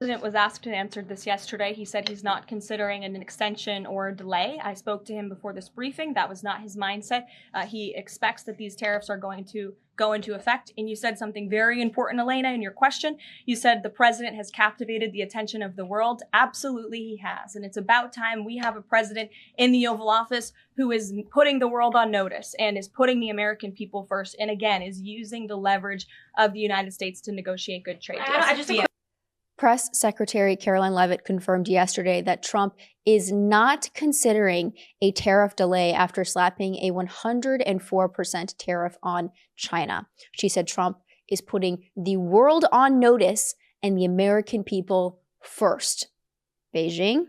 President was asked and answered this yesterday. He said he's not considering an extension or a delay. I spoke to him before this briefing. That was not his mindset. He expects that these tariffs are going to go into effect. And you said something very important, Elena, in your question. You said the president has captivated the attention of the world. Absolutely, he has. And it's about time we have a president in the Oval Office who is putting the world on notice and is putting the American people first. And again, is using the leverage of the United States to negotiate good trade deals. Press Secretary Caroline Leavitt confirmed yesterday that Trump is not considering a tariff delay after slapping a 104% tariff on China. She said Trump is putting the world on notice and the American people first. Beijing,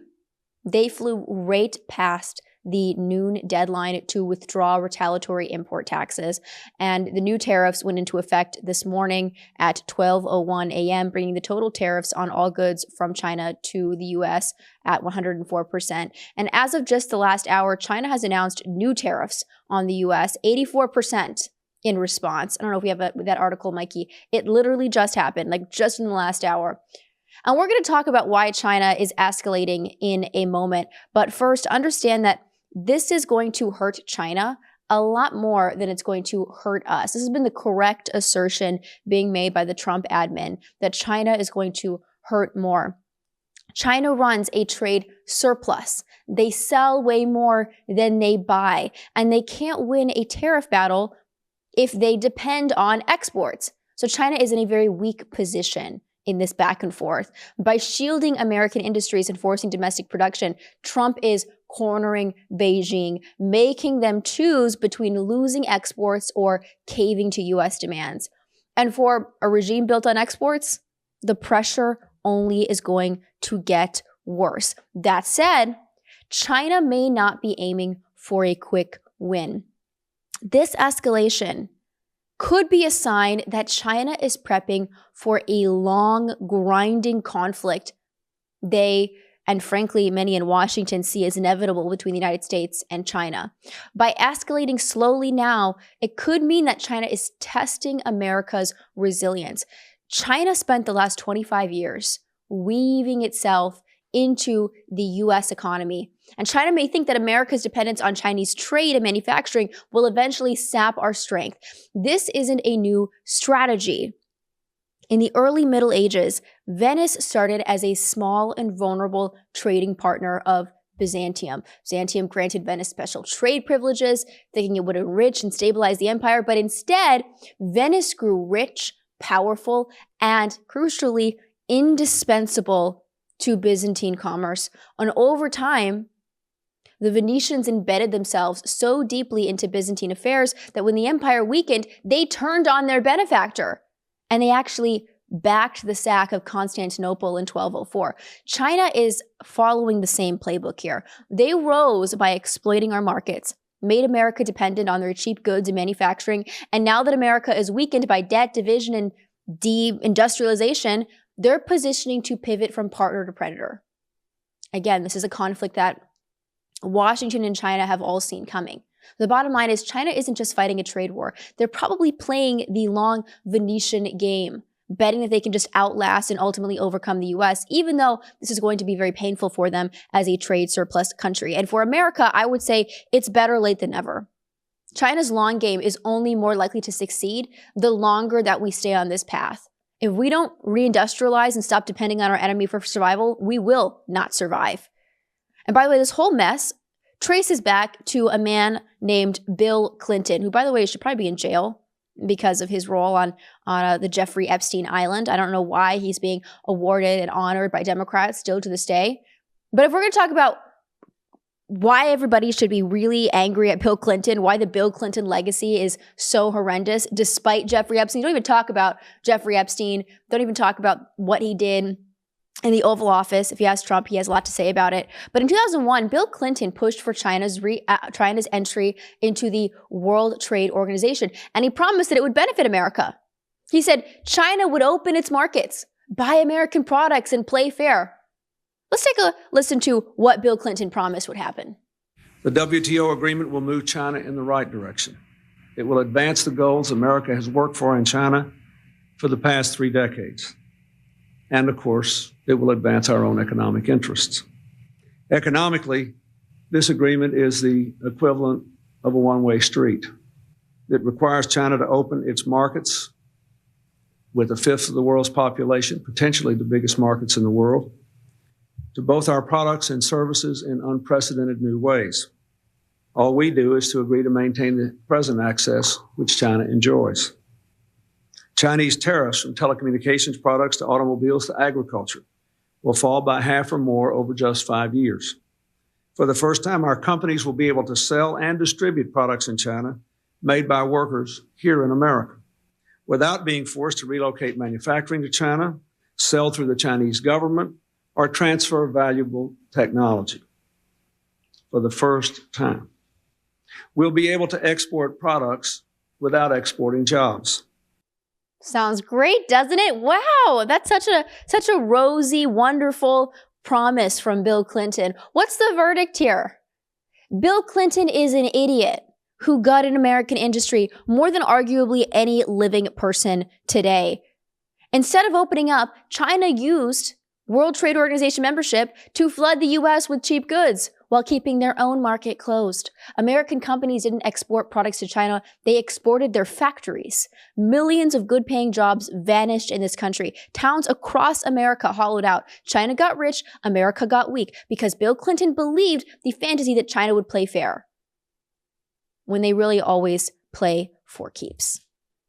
they flew right past the noon deadline to withdraw retaliatory import taxes. And the new tariffs went into effect this morning at 12:01 a.m., bringing the total tariffs on all goods from China to the U.S. at 104%. And as of just the last hour, China has announced new tariffs on the U.S., 84% in response. I don't know if we have that article, Mikey. It literally just happened, like just in the last hour. And we're going to talk about why China is escalating in a moment. But first, understand that this is going to hurt China a lot more than it's going to hurt us. This has been the correct assertion being made by the Trump admin, that China is going to hurt more. China runs a trade surplus. They sell way more than they buy, and they can't win a tariff battle if they depend on exports. So China is in a very weak position in this back and forth. By shielding American industries and forcing domestic production, Trump is cornering Beijing, making them choose between losing exports or caving to U.S. demands. And for a regime built on exports, the pressure only is going to get worse. That said, China may not be aiming for a quick win. This escalation could be a sign that China is prepping for a long, grinding conflict they, and frankly, many in Washington, see as inevitable between the United States and China. By escalating slowly now, it could mean that China is testing America's resilience. China spent the last 25 years weaving itself into the U.S. economy. And China may think that America's dependence on Chinese trade and manufacturing will eventually sap our strength. This isn't a new strategy. In the early Middle Ages, Venice started as a small and vulnerable trading partner of Byzantium. Byzantium granted Venice special trade privileges, thinking it would enrich and stabilize the empire, but instead, Venice grew rich, powerful, and crucially, indispensable to Byzantine commerce. And over time, the Venetians embedded themselves so deeply into Byzantine affairs that when the empire weakened, they turned on their benefactor. And they actually backed the sack of Constantinople in 1204. China is following the same playbook here. They rose by exploiting our markets, made America dependent on their cheap goods and manufacturing, and now that America is weakened by debt, division, and deindustrialization, they're positioning to pivot from partner to predator. Again, this is a conflict that Washington and China have all seen coming. The bottom line is China isn't just fighting a trade war. They're probably playing the long Venetian game, betting that they can just outlast and ultimately overcome the U.S., even though this is going to be very painful for them as a trade surplus country. And for America, I would say it's better late than never. China's long game is only more likely to succeed the longer that we stay on this path. If we don't reindustrialize and stop depending on our enemy for survival, we will not survive. And by the way, this whole mess traces back to a man named Bill Clinton, who, by the way, should probably be in jail because of his role on the Jeffrey Epstein Island. I don't know why he's being awarded and honored by Democrats still to this day. But if we're going to talk about why everybody should be really angry at Bill Clinton, why the Bill Clinton legacy is so horrendous, despite Jeffrey Epstein. Don't even talk about Jeffrey Epstein. Don't even talk about what he did in the Oval Office. If you ask Trump, he has a lot to say about it. But in 2001, Bill Clinton pushed for China's entry into the World Trade Organization, and he promised that it would benefit America. He said China would open its markets, buy American products, and play fair. Let's take a listen to what Bill Clinton promised would happen. The WTO agreement will move China in the right direction. It will advance the goals America has worked for in China for the past 3 decades. And of course, it will advance our own economic interests. Economically, this agreement is the equivalent of a one-way street. It requires China to open its markets with a fifth of the world's population, potentially the biggest markets in the world, to both our products and services in unprecedented new ways. All we do is to agree to maintain the present access which China enjoys. Chinese tariffs from telecommunications products to automobiles to agriculture will fall by half or more over just 5 years. For the first time, our companies will be able to sell and distribute products in China made by workers here in America without being forced to relocate manufacturing to China, sell through the Chinese government, or transfer valuable technology. For the first time, we'll be able to export products without exporting jobs. Sounds great, doesn't it? Wow, that's such a rosy, wonderful promise from Bill Clinton. What's the verdict here? Bill Clinton is an idiot who gutted American industry more than arguably any living person today. Instead of opening up, China used World Trade Organization membership to flood the U.S. with cheap goods while keeping their own market closed. American companies didn't export products to China, they exported their factories. Millions of good-paying jobs vanished in this country. Towns across America hollowed out. China got rich, America got weak, because Bill Clinton believed the fantasy that China would play fair, when they really always play for keeps.